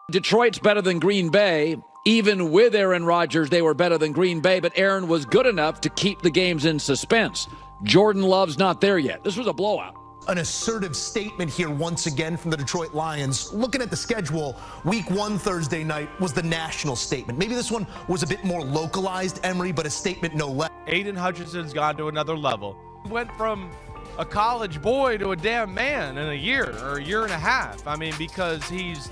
Detroit's better than Green Bay. Even with Aaron Rodgers, they were better than Green Bay, but Aaron was good enough to keep the games in suspense. Jordan Love's not there yet. This was a blowout. An assertive statement here once again from the Detroit Lions. Looking at the schedule, week 1 Thursday night was the national statement. Maybe this one was a bit more localized, Emery, but a statement no less. Aiden Hutchinson's gone to another level. He went from a college boy to a damn man in a year or a year and a half. I mean, because he's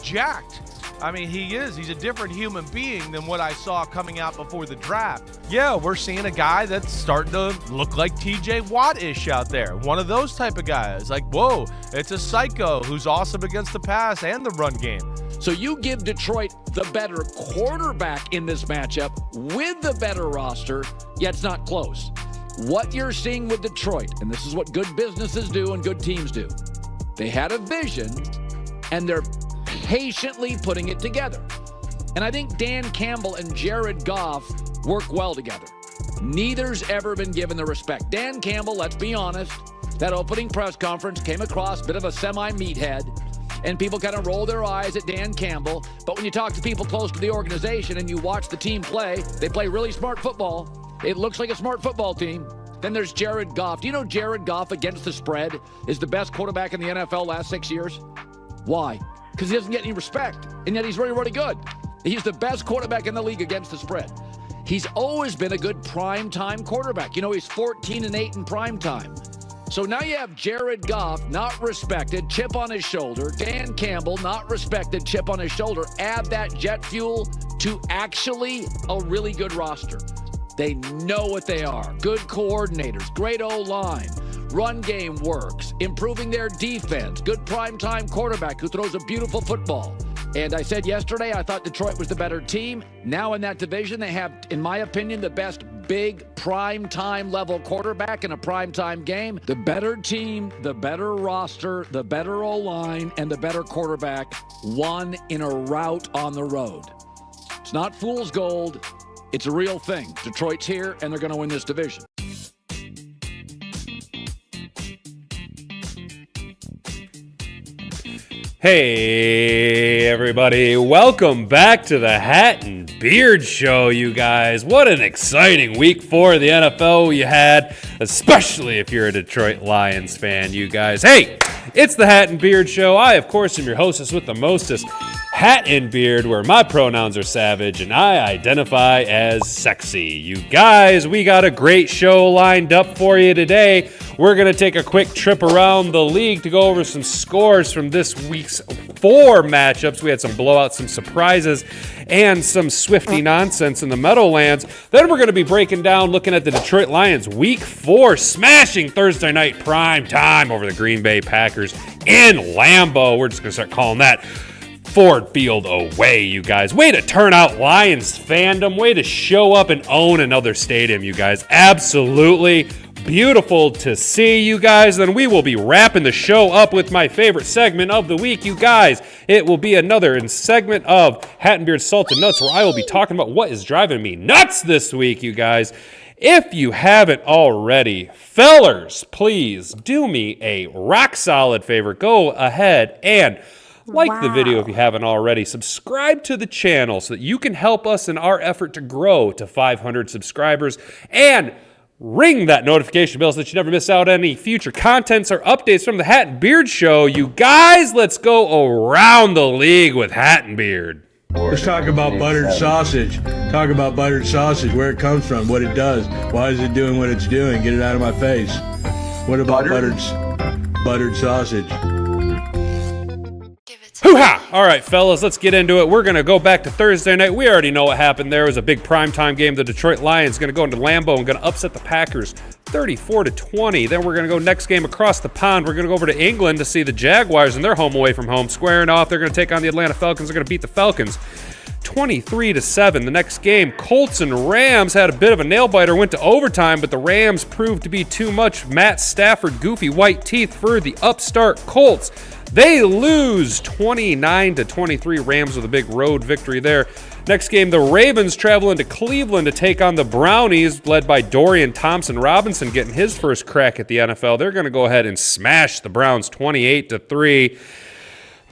jacked. I mean, he's a different human being than what I saw coming out before the draft. Yeah, we're seeing a guy that's starting to look like TJ Watt-ish out there. One of those type of guys. Like, whoa, it's a psycho who's awesome against the pass and the run game. So you give Detroit the better quarterback in this matchup with the better roster, yet it's not close. What you're seeing with Detroit, and this is what good businesses do and good teams do, they had a vision, and they're patiently putting it together. And I think Dan Campbell and Jared Goff work well together. Neither's ever been given the respect. Dan Campbell, let's be honest, that opening press conference came across a bit of a semi-meathead, and people kind of roll their eyes at Dan Campbell. But when you talk to people close to the organization and you watch the team play, they play really smart football. It looks like a smart football team. Then there's Jared Goff. Do you know Jared Goff against the spread is the best quarterback in the NFL last 6 years? Why? Because he doesn't get any respect, and yet he's really, really good. He's the best quarterback in the league against the spread. He's always been a good primetime quarterback. You know, he's 14-8 in primetime. So now you have Jared Goff, not respected, chip on his shoulder. Dan Campbell, not respected, chip on his shoulder. Add that jet fuel to actually a really good roster. They know what they are. Good coordinators, great O-line. Run game works, improving their defense, good primetime quarterback who throws a beautiful football. And I said yesterday, I thought Detroit was the better team. Now in that division, they have, in my opinion, the best big primetime level quarterback in a primetime game. The better team, the better roster, the better O-line, and the better quarterback won in a rout on the road. It's not fool's gold. It's a real thing. Detroit's here, and they're going to win this division. Hey everybody, welcome back to the Hat and Beard Show, you guys. What an exciting week 4 of the NFL you had, especially if you're a Detroit Lions fan, you guys. Hey, it's the Hat and Beard Show. I, of course, am your hostess with the mostest, Hat and Beard, where my pronouns are savage and I identify as sexy. You guys, we got a great show lined up for you today. We're going to take a quick trip around the league to go over some scores from this week's 4 matchups. We had some blowouts, some surprises, and some Swifty nonsense in the Meadowlands. Then we're going to be breaking down, looking at the Detroit Lions week 4, smashing Thursday night prime time over the Green Bay Packers in Lambeau. We're just going to start calling that Ford Field away, you guys. Way to turn out Lions fandom. Way to show up and own another stadium, you guys. Absolutely beautiful to see, you guys. Then we will be wrapping the show up with my favorite segment of the week, you guys. It will be another segment of Hat and Beard Salted Nuts, where I will be talking about what is driving me nuts this week, you guys. If you haven't already, fellers, please do me a rock solid favor. Go ahead and like the video if you haven't already. Subscribe to the channel so that you can help us in our effort to grow to 500 subscribers. And ring that notification bell so that you never miss out on any future contents or updates from the Hat and Beard Show. You guys, let's go around the league with Hat and Beard. Let's talk about buttered sausage. Talk about buttered sausage, where it comes from, what it does. Why is it doing what it's doing? Get it out of my face. What about buttered sausage? Hoo-ha! All right, fellas, let's get into it. We're going to go back to Thursday night. We already know what happened there. It was a big primetime game. The Detroit Lions going to go into Lambeau and going to upset the Packers 34-20. Then we're going to go next game across the pond. We're going to go over to England to see the Jaguars and their home away from home squaring off. They're going to take on the Atlanta Falcons. They're going to beat the Falcons 23-7. The next game, Colts and Rams had a bit of a nail-biter, went to overtime, but the Rams proved to be too much Matt Stafford goofy white teeth for the upstart Colts. They lose 29-23. Rams with a big road victory there. Next game, the Ravens travel into Cleveland to take on the Brownies, led by Dorian Thompson-Robinson getting his first crack at the NFL. They're going to go ahead and smash the Browns 28-3.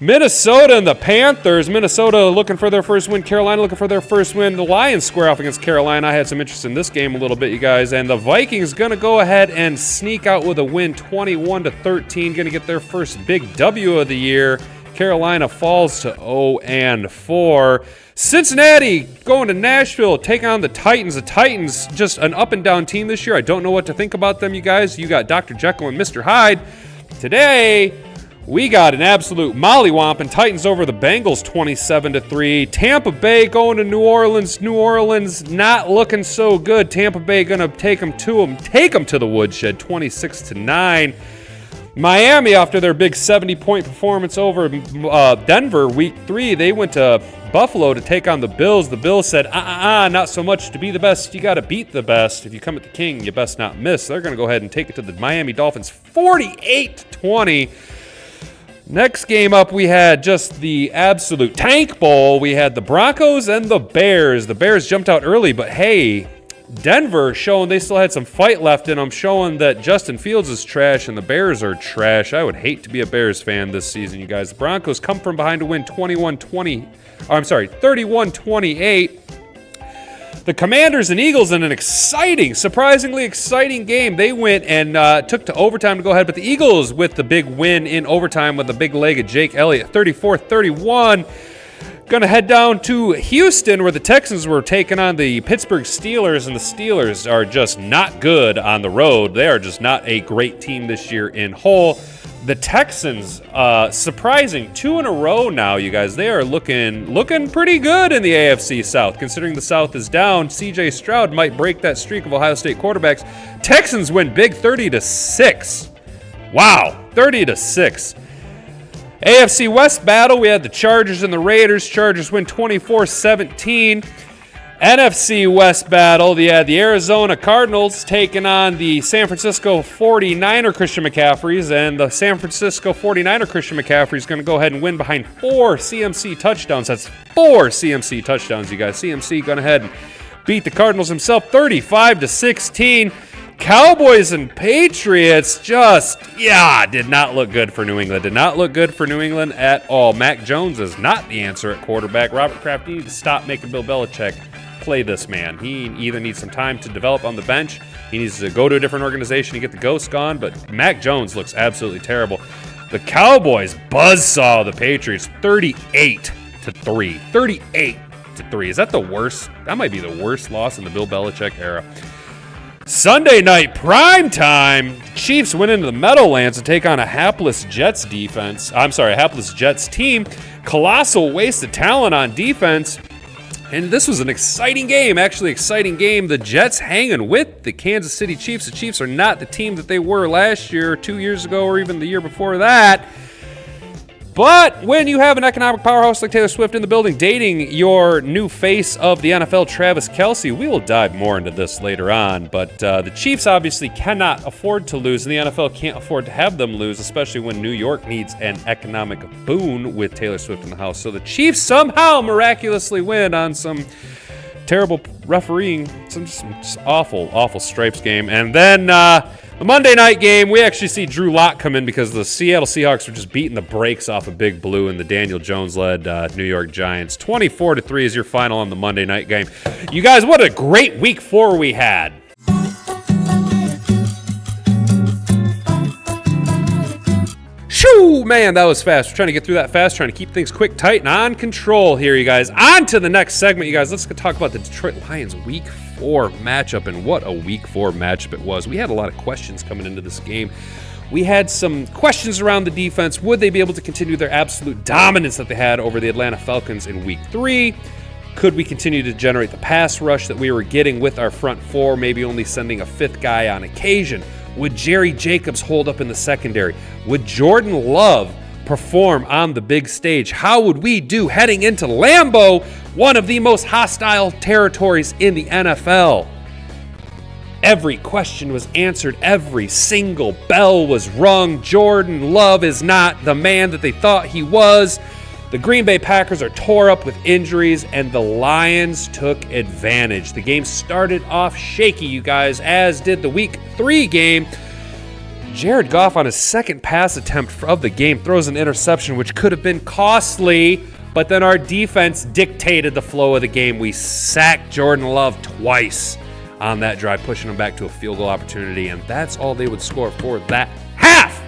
Minnesota and the Panthers. Minnesota looking for their first win. Carolina looking for their first win. The Lions square off against Carolina. I had some interest in this game a little bit, you guys. And the Vikings going to go ahead and sneak out with a win, 21-13. Going to get their first big W of the year. Carolina falls to 0-4. Cincinnati going to Nashville, taking on the Titans. The Titans, just an up and down team this year. I don't know what to think about them, you guys. You got Dr. Jekyll and Mr. Hyde. Today, we got an absolute mollywomp, and Titans over the Bengals 27-3. Tampa Bay going to New Orleans. New Orleans not looking so good. Tampa Bay going to take them to the woodshed 26-9. Miami, after their big 70-point performance over Denver week 3, they went to Buffalo to take on the Bills. The Bills said, not so much to be the best. You got to beat the best. If you come at the king, you best not miss. They're going to go ahead and take it to the Miami Dolphins 48-20. Next game up, we had just the absolute tank bowl. We had the Broncos and the Bears. The Bears jumped out early, but hey, Denver showing they still had some fight left in them, showing that Justin Fields is trash and the Bears are trash. I would hate to be a Bears fan this season, you guys. The Broncos come from behind to win 31-28. The Commanders and Eagles in an surprisingly exciting game. They went and took to overtime to go ahead, but the Eagles with the big win in overtime with the big leg of Jake Elliott, 34-31. Going to head down to Houston, where the Texans were taking on the Pittsburgh Steelers, and the Steelers are just not good on the road. They are just not a great team this year in whole. The Texans, surprising, 2 in a row now, you guys. They are looking pretty good in the AFC South. Considering the South is down, C.J. Stroud might break that streak of Ohio State quarterbacks. Texans win big 30-6. Wow, 30-6. AFC West battle, we had the Chargers and the Raiders. Chargers win 24-17. NFC West battle, the Arizona Cardinals taking on the San Francisco 49er Christian McCaffreys, and the San Francisco 49er Christian McCaffrey is going to go ahead and win behind 4 CMC touchdowns. That's 4 CMC touchdowns, you guys. CMC going ahead and beat the Cardinals himself 35-16. Cowboys and Patriots did not look good for New England. Did not look good for New England at all. Mac Jones is not the answer at quarterback. Robert Kraft, you need to stop making Bill Belichick play this man. He either needs some time to develop on the bench, he needs to go to a different organization to get the ghost gone, but Mac Jones looks absolutely terrible. The Cowboys buzzsaw the Patriots 38-3. 38-3. Is that the worst? That might be the worst loss in the Bill Belichick era. Sunday night prime time, Chiefs went into the Meadowlands to take on a hapless Jets team. Colossal waste of talent on defense. And this was an exciting game, The Jets hanging with the Kansas City Chiefs. The Chiefs are not the team that they were last year, 2 years ago, or even the year before that. But when you have an economic powerhouse like Taylor Swift in the building dating your new face of the NFL, Travis Kelce, we will dive more into this later on. But the Chiefs obviously cannot afford to lose, and the NFL can't afford to have them lose, especially when New York needs an economic boon with Taylor Swift in the house. So the Chiefs somehow miraculously win on some terrible refereeing, some awful Stripes game. And then the Monday night game, we actually see Drew Lock come in because the Seattle Seahawks were just beating the brakes off of Big Blue and the Daniel Jones-led New York Giants. 24-3 is your final on the Monday night game. You guys, what a great week 4 we had. Shoo, man, that was fast. We're trying to get through that fast, trying to keep things quick, tight, and on control here, you guys. On to the next segment, you guys. Let's talk about the Detroit Lions week 4 matchup, and what a week 4 matchup it was. We had a lot of questions coming into this game. We had some questions around the defense. Would they be able to continue their absolute dominance that they had over the Atlanta Falcons in week 3? Could we continue to generate the pass rush that we were getting with our front 4, maybe only sending a 5th guy on occasion? Would Jerry Jacobs hold up in the secondary? Would Jordan Love perform on the big stage? How would we do heading into Lambeau, one of the most hostile territories in the NFL? Every question was answered. Every single bell was rung. Jordan Love is not the man that they thought he was. The Green Bay Packers are tore up with injuries, and the Lions took advantage. The game started off shaky, you guys, as did the Week 3 game. Jared Goff on his second pass attempt of the game throws an interception, which could have been costly, but then our defense dictated the flow of the game. We sacked Jordan Love twice on that drive, pushing them back to a field goal opportunity, and that's all they would score for that half.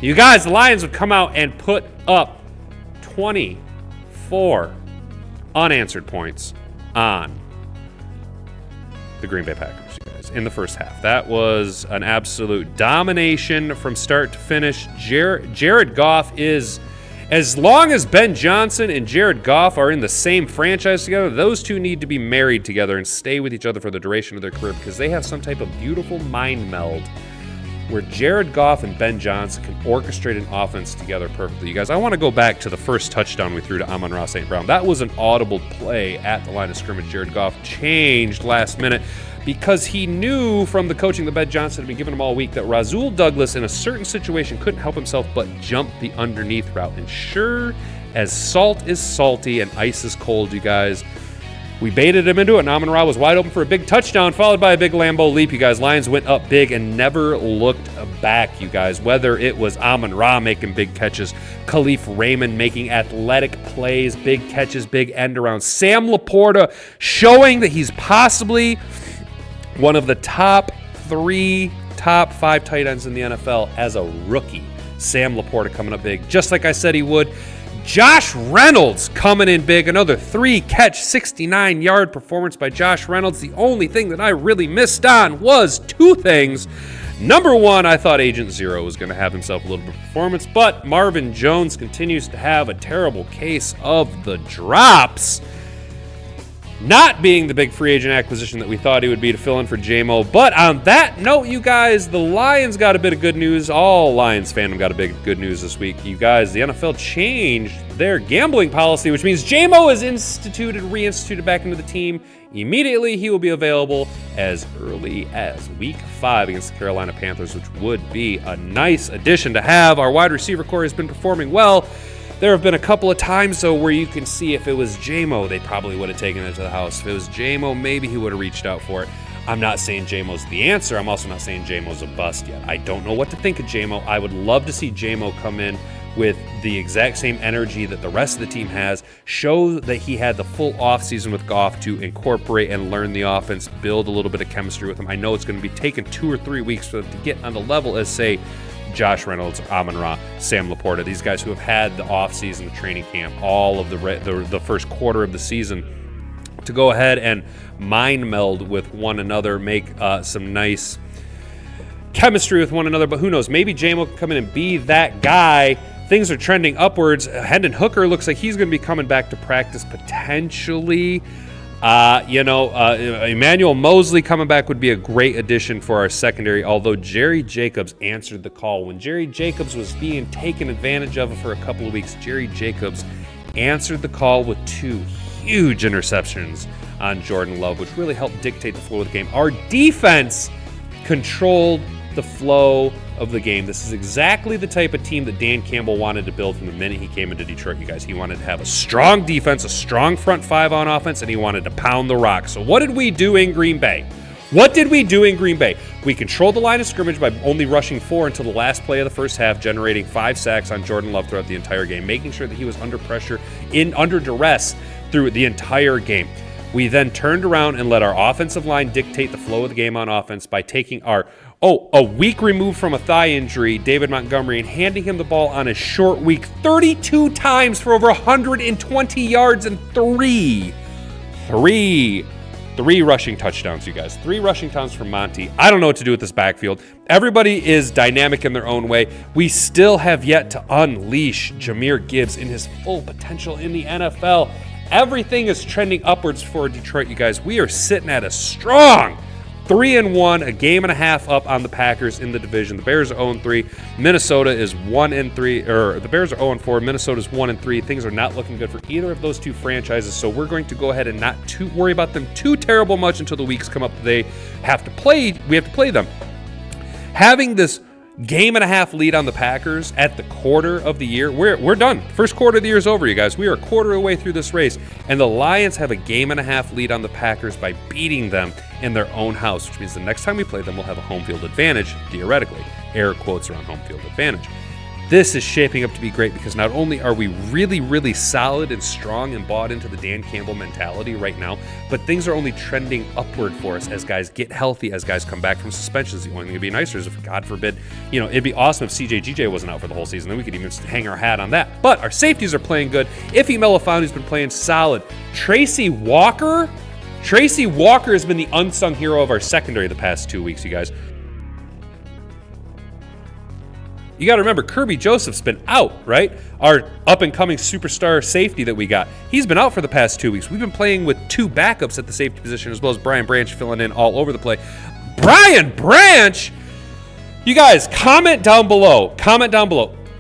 You guys, the Lions would come out and put up 24 unanswered points on the Green Bay Packers, you guys, in the first half. That was an absolute domination from start to finish. Jared Goff is, as long as Ben Johnson and Jared Goff are in the same franchise together, those two need to be married together and stay with each other for the duration of their career, because they have some type of beautiful mind meld where Jared Goff and Ben Johnson can orchestrate an offense together perfectly. You guys, I want to go back to the first touchdown we threw to Amon-Ra St. Brown. That was an audible play at the line of scrimmage. Jared Goff changed last minute because he knew from the coaching that Ben Johnson had been giving him all week that Rasul Douglas in a certain situation couldn't help himself but jump the underneath route. And sure as salt is salty and ice is cold, you guys, we baited him into it, and Amon-Ra was wide open for a big touchdown, followed by a big Lambeau leap, you guys. Lions went up big and never looked back, you guys. Whether it was Amon-Ra making big catches, Khalif Raymond making athletic plays, big catches, big end around, Sam Laporta showing that he's possibly one of the top 5 tight ends in the NFL as a rookie. Sam Laporta coming up big, just like I said he would. Josh Reynolds coming in big. Another 3-catch, 69-yard performance by Josh Reynolds. The only thing that I really missed on was two things. Number one, I thought Agent Zero was going to have himself a little bit of performance, but Marvin Jones continues to have a terrible case of the drops. Not being the big free agent acquisition that we thought he would be to fill in for J-Mo. But on that note, you guys, the Lions got a bit of good news. All Lions fandom got a big good news this week. You guys, the NFL changed their gambling policy, which means J-Mo is reinstituted back into the team. Immediately, he will be available as early as Week 5 against the Carolina Panthers, which would be a nice addition to have. Our wide receiver core has been performing well. There have been a couple of times, though, where you can see if it was J-Mo, they probably would have taken it to the house. If it was J-Mo, maybe he would have reached out for it. I'm not saying J-Mo's the answer. I'm also not saying J-Mo's a bust yet. I don't know what to think of J-Mo. I would love to see J-Mo come in with the exact same energy that the rest of the team has, show that he had the full offseason with Goff to incorporate and learn the offense, build a little bit of chemistry with him. I know it's going to be taking 2 or 3 weeks for them to get on the level as, say, Josh Reynolds, Amon-Ra, Sam Laporta, these guys who have had the offseason, the training camp, all of the first quarter of the season to go ahead and mind meld with one another, make some nice chemistry with one another. But who knows? Maybe J-Mo can come in and be that guy. Things are trending upwards. Hendon Hooker looks like he's going to be coming back to practice potentially. Emmanuel Mosley coming back would be a great addition for our secondary, although Jerry Jacobs answered the call. When Jerry Jacobs was being taken advantage of for a couple of weeks, Jerry Jacobs answered the call with 2 huge interceptions on Jordan Love, which really helped dictate the flow of the game. Our defense controlled the flow of the game. This is exactly the type of team that Dan Campbell wanted to build from the minute he came into Detroit, you guys. He wanted to have a strong defense, a strong front 5 on offense, and he wanted to pound the rock. So what did we do in Green Bay? We controlled the line of scrimmage by only rushing 4 until the last play of the first half, generating 5 sacks on Jordan Love throughout the entire game, making sure that he was under pressure, under duress through the entire game. We then turned around and let our offensive line dictate the flow of the game on offense by taking a week removed from a thigh injury, David Montgomery, and handing him the ball on a short week 32 times for over 120 yards and three rushing touchdowns, you guys. 3 rushing touchdowns from Monty. I don't know what to do with this backfield. Everybody is dynamic in their own way. We still have yet to unleash Jahmyr Gibbs in his full potential in the NFL. Everything is trending upwards for Detroit, you guys. We are sitting at a strong 3-1, a game and a half up on the Packers in the division. The Bears are 0-3. Minnesota is 1-3, or the Bears are 0-4. Minnesota's 1-3. Things are not looking good for either of those two franchises, so we're going to go ahead and not worry about them too terrible much until the weeks come up that we have to play them. Having this 1.5 lead on the Packers at the quarter of the year. We're done. First quarter of the year is over, you guys. We are a quarter away through this race, and the Lions have a 1.5 lead on the Packers by beating them in their own house, which means the next time we play them, we'll have a home field advantage, theoretically. Air quotes around home field advantage. This is shaping up to be great because not only are we really, really solid and strong and bought into the Dan Campbell mentality right now, but things are only trending upward for us as guys get healthy, as guys come back from suspensions. The only thing that'd be nicer is if, God forbid, it'd be awesome if CJ wasn't out for the whole season. Then we could even hang our hat on that. But our safeties are playing good. Ife Melifonu's been playing solid. Tracy Walker has been the unsung hero of our secondary the past 2 weeks, you guys. You got to remember, Kirby Joseph's been out, right? Our up-and-coming superstar safety that we got. He's been out for the past 2 weeks. We've been playing with 2 backups at the safety position, as well as Brian Branch filling in all over the play. Brian Branch! You guys, comment down below.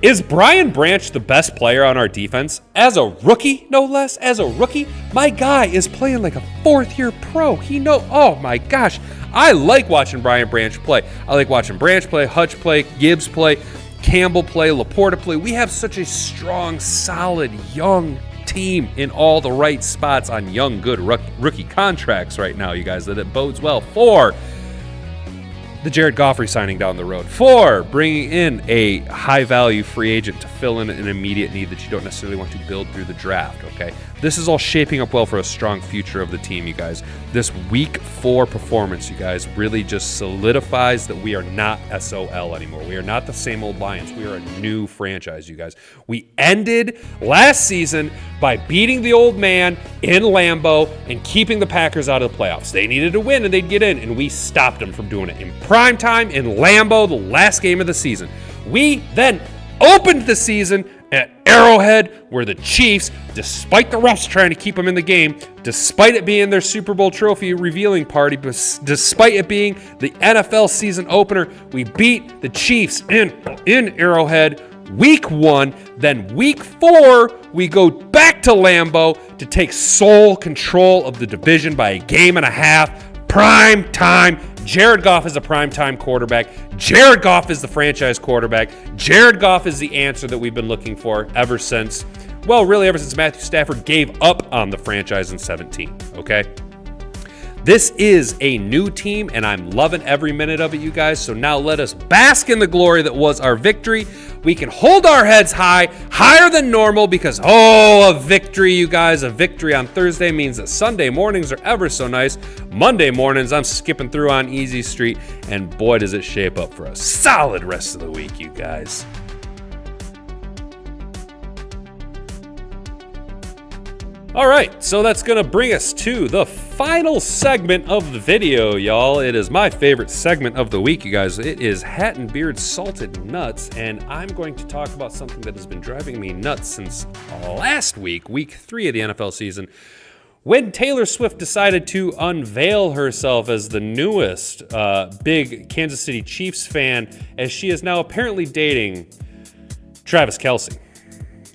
Is Brian Branch the best player on our defense? As a rookie, no less. As a rookie, my guy is playing like a 4th-year pro. Oh my gosh. I like watching Brian Branch play. I like watching Branch play, Hutch play, Gibbs play, Campbell play, Laporta play. We have such a strong, solid, young team in all the right spots on young, good rookie contracts right now, you guys, that it bodes well for the Jared Goff signing down the road, for bringing in a high-value free agent to fill in an immediate need that you don't necessarily want to build through the draft, okay? This is all shaping up well for a strong future of the team, you guys. This Week 4 performance, you guys, really just solidifies that we are not SOL anymore. We are not the same old Lions. We are a new franchise, you guys. We ended last season by beating the old man in Lambeau and keeping the Packers out of the playoffs. They needed to win and they'd get in, and we stopped them from doing it in prime time in Lambeau, the last game of the season. We then opened the season at Arrowhead, where the Chiefs, despite the refs trying to keep them in the game, despite it being their Super Bowl trophy revealing party, despite it being the NFL season opener, we beat the Chiefs in Arrowhead Week 1. Then Week 4, we go back to Lambeau to take sole control of the division by a 1.5. Prime time. Jared Goff is a primetime quarterback. Jared Goff is the franchise quarterback. Jared Goff is the answer that we've been looking for ever since Matthew Stafford gave up on the franchise in 2017, okay? This is a new team, and I'm loving every minute of it, you guys. So now let us bask in the glory that was our victory. We can hold our heads high, higher than normal, because, a victory, you guys. A victory on Thursday means that Sunday mornings are ever so nice. Monday mornings, I'm skipping through on Easy Street, and boy, does it shape up for a solid rest of the week, you guys. All right, so that's going to bring us to the final segment of the video, y'all. It is my favorite segment of the week, you guys. It is Hat and Beard Salted Nuts, and I'm going to talk about something that has been driving me nuts since last week, Week 3 of the NFL season, when Taylor Swift decided to unveil herself as the newest big Kansas City Chiefs fan, as she is now apparently dating Travis Kelce.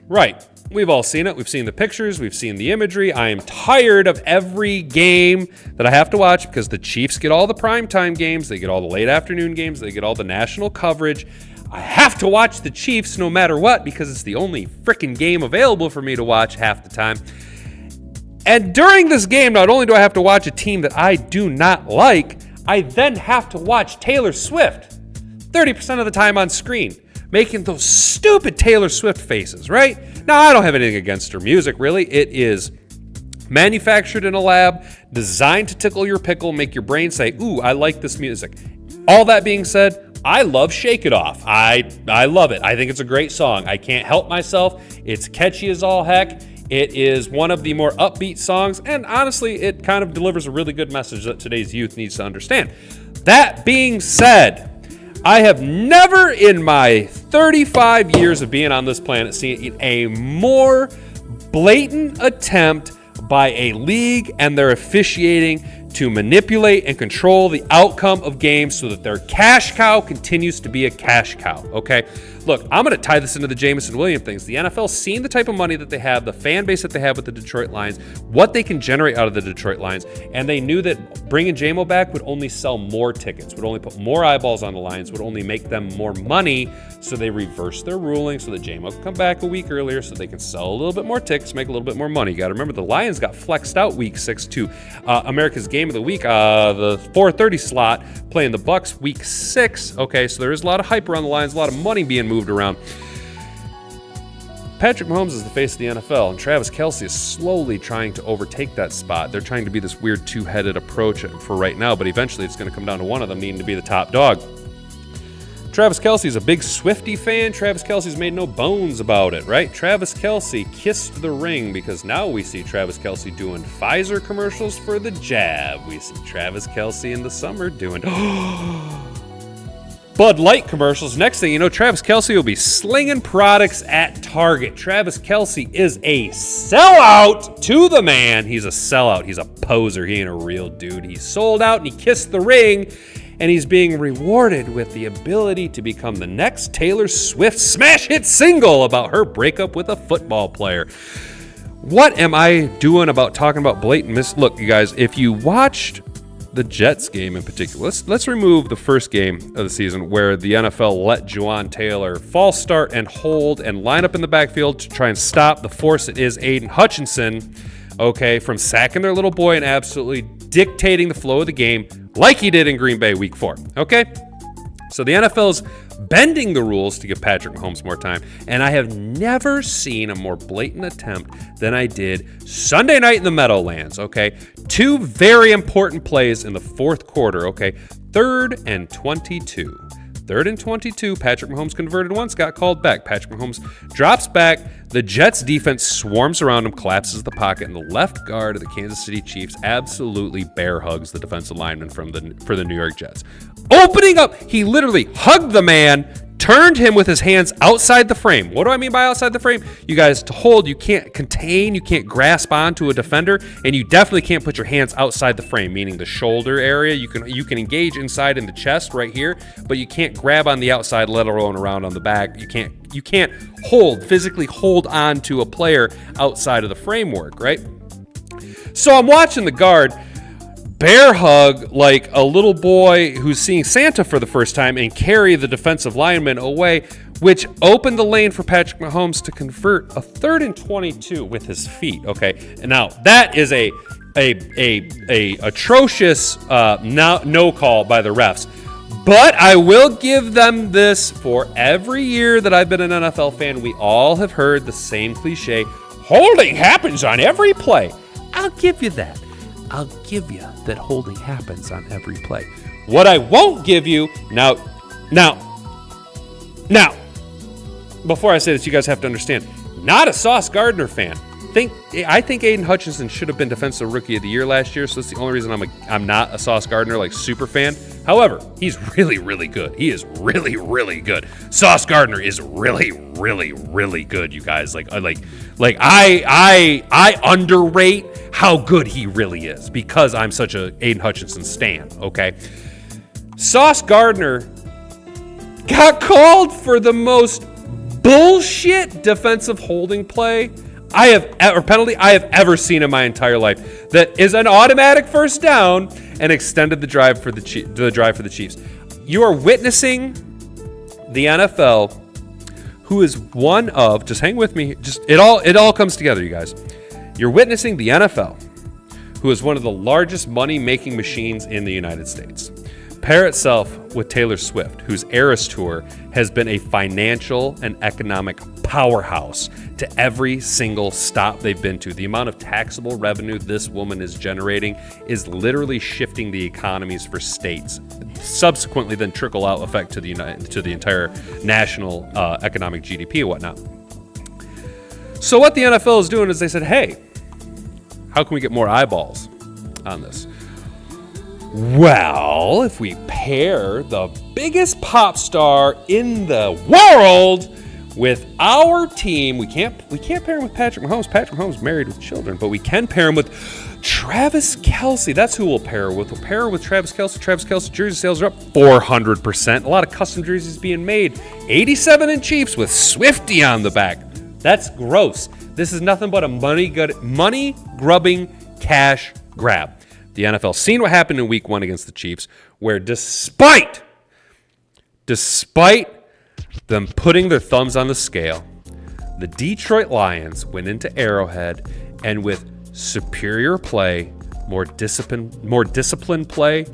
Right. We've all seen it. We've seen the pictures. We've seen the imagery. I am tired of every game that I have to watch because the Chiefs get all the primetime games. They get all the late afternoon games. They get all the national coverage. I have to watch the Chiefs no matter what because it's the only freaking game available for me to watch half the time. And during this game, not only do I have to watch a team that I do not like, I then have to watch Taylor Swift 30% of the time on screen, making those stupid Taylor Swift faces, right? Now, I don't have anything against her music, really. It is manufactured in a lab, designed to tickle your pickle, make your brain say, ooh, I like this music. All that being said, I love Shake It Off. I love it. I think it's a great song. I can't help myself. It's catchy as all heck. It is one of the more upbeat songs, and honestly, it kind of delivers a really good message that today's youth needs to understand. That being said, I have never in my 35 years of being on this planet seen a more blatant attempt by a league and their officiating to manipulate and control the outcome of games so that their cash cow continues to be a cash cow, okay? look, I'm going to tie this into the Jameson Williams things. The NFL, seeing the type of money that they have, the fan base that they have with the Detroit Lions, what they can generate out of the Detroit Lions, and they knew that bringing JMO back would only sell more tickets, would only put more eyeballs on the Lions, would only make them more money, so they reversed their ruling so that JMO could come back a week earlier so they can sell a little bit more tickets, make a little bit more money. You got to remember, the Lions got flexed out week 6 to America's Game of the Week, the 4:30 slot, playing the Bucs week 6. Okay, so there is a lot of hype around the Lions, a lot of money being moved around. Patrick Mahomes is the face of the NFL, and Travis Kelce is slowly trying to overtake that spot. They're trying to be this weird two-headed approach for right now, but eventually it's going to come down to one of them needing to be the top dog. Travis Kelce is a big Swiftie fan. Travis Kelce's made no bones about it, right? Travis Kelce kissed the ring because now we see Travis Kelce doing Pfizer commercials for the jab. We see Travis Kelce in the summer doing Bud Light commercials. Next thing you know, Travis Kelce will be slinging products at Target. Travis Kelce is a sellout to the man. He's a sellout. He's a poser. He ain't a real dude. He's sold out and he kissed the ring. And he's being rewarded with the ability to become the next Taylor Swift smash hit single about her breakup with a football player. What am I doing about talking about blatant Look, you guys, if you watched the Jets game in particular, let's remove the first game of the season where the NFL let Juwan Taylor false start and hold and line up in the backfield to try and stop the force that is Aiden Hutchinson, okay, from sacking their little boy and absolutely dictating the flow of the game like he did in Green Bay week 4, okay? So the NFL's bending the rules to give Patrick Mahomes more time, and I have never seen a more blatant attempt than I did Sunday night in the Meadowlands, okay? 2 very important plays in the fourth quarter, okay? 3rd and 22. 3rd and 22, Patrick Mahomes converted once, got called back. Patrick Mahomes drops back. The Jets defense swarms around him, collapses the pocket, and the left guard of the Kansas City Chiefs absolutely bear hugs the defensive lineman for the New York Jets. Opening up, he literally hugged the man, turned him with his hands outside the frame. What do I mean by outside the frame? You guys, to hold, you can't contain, you can't grasp onto a defender, and you definitely can't put your hands outside the frame, meaning the shoulder area. You can engage inside in the chest right here, but you can't grab on the outside, let alone around on the back. You can't physically hold on to a player outside of the framework, right? So I'm watching the guard bear hug like a little boy who's seeing Santa for the first time and carry the defensive lineman away, which opened the lane for Patrick Mahomes to convert a 3rd and 22 with his feet. Okay, and now that is a atrocious no call by the refs. But I will give them this: for every year that I've been an NFL fan, we all have heard the same cliche: holding happens on every play. I'll give you that. I'll give you that holding happens on every play. What I won't give you now, before I say this, you guys have to understand, not a Sauce Gardner fan. I think Aiden Hutchinson should have been Defensive Rookie of the Year last year, so that's the only reason I'm not a Sauce Gardner like super fan. However, he's really, really good. He is really, really good. Sauce Gardner is really, really, really good, you guys. I underrate how good he really is because I'm such a Aiden Hutchinson stan, okay? Sauce Gardner got called for the most bullshit defensive holding play penalty I have ever seen in my entire life. That is an automatic first down and extended the drive for the Chiefs. You are witnessing the NFL, who is one of, just hang with me, it all comes together, you guys. You're witnessing the NFL, who is one of the largest money-making machines in the United States. Pair itself with Taylor Swift, whose Eras Tour has been a financial and economic powerhouse to every single stop they've been to. The amount of taxable revenue this woman is generating is literally shifting the economies for states, subsequently then trickle out effect to the entire national economic GDP and whatnot. So what the NFL is doing is they said, hey, how can we get more eyeballs on this? Well, if we pair the biggest pop star in the world with our team, we can't pair him with Patrick Mahomes. Patrick Mahomes married with children, but we can pair him with Travis Kelce. That's who we'll pair with. We'll pair with Travis Kelce. Travis Kelce jersey sales are up 400%. A lot of custom jerseys being made. 87 in Chiefs with Swifty on the back. That's gross. This is nothing but a money-grubbing cash grab. The NFL seen what happened in Week 1 against the Chiefs, where despite them putting their thumbs on the scale, the Detroit Lions went into Arrowhead and with superior play, more disciplined play,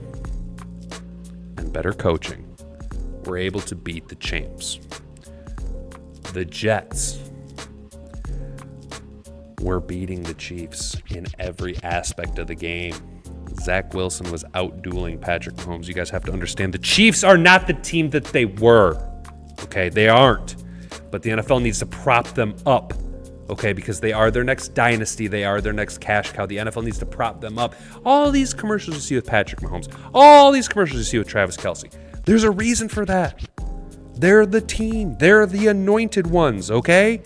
and better coaching, were able to beat the champs. The Jets were beating the Chiefs in every aspect of the game. Zach Wilson was out-dueling Patrick Mahomes. You guys have to understand, the Chiefs are not the team that they were. Okay, they aren't. But the NFL needs to prop them up, okay, because they are their next dynasty. They are their next cash cow. The NFL needs to prop them up. All these commercials you see with Patrick Mahomes, all these commercials you see with Travis Kelce, there's a reason for that. They're the team. They're the anointed ones, okay?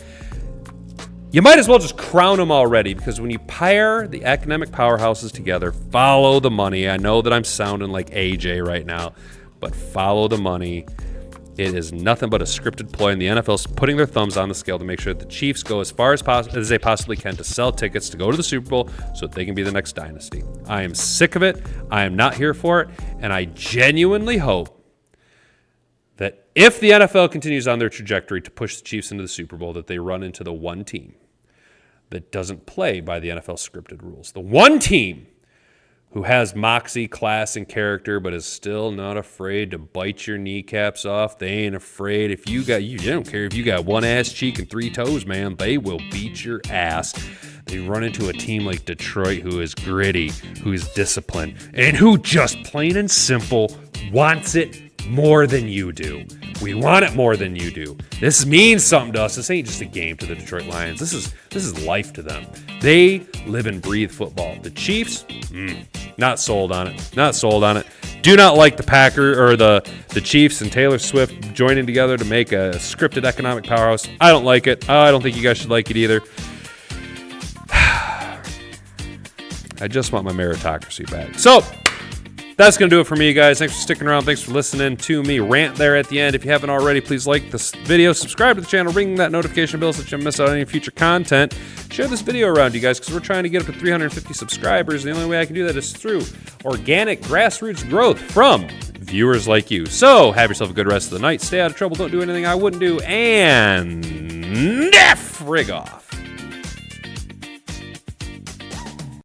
You might as well just crown them already, because when you pair the economic powerhouses together, follow the money. I know that I'm sounding like AJ right now, but follow the money. It is nothing but a scripted ploy, and the NFL's putting their thumbs on the scale to make sure that the Chiefs go as far as they possibly can to sell tickets to go to the Super Bowl so that they can be the next dynasty. I am sick of it. I am not here for it, and I genuinely hope that if the NFL continues on their trajectory to push the Chiefs into the Super Bowl, that they run into the one team that doesn't play by the NFL scripted rules. The one team who has moxie, class, and character, but is still not afraid to bite your kneecaps off. They ain't afraid. If you don't care if you got one ass cheek and three toes, man, they will beat your ass. They run into a team like Detroit who is gritty, who is disciplined, and who just plain and simple wants it more than you do. We want it more than you do. This means something to us. This ain't just a game to the Detroit Lions. This is life to them. They live and breathe football. The Chiefs, not sold on it. Not sold on it. Do not like the the Chiefs and Taylor Swift joining together to make a scripted economic powerhouse. I don't like it. I don't think you guys should like it either. I just want my meritocracy back. So, that's going to do it for me, guys. Thanks for sticking around. Thanks for listening to me rant there at the end. If you haven't already, please like this video, subscribe to the channel, ring that notification bell so that you don't miss out on any future content. Share this video around, you guys, because we're trying to get up to 350 subscribers. The only way I can do that is through organic grassroots growth from viewers like you. So, have yourself a good rest of the night. Stay out of trouble. Don't do anything I wouldn't do. And frig off.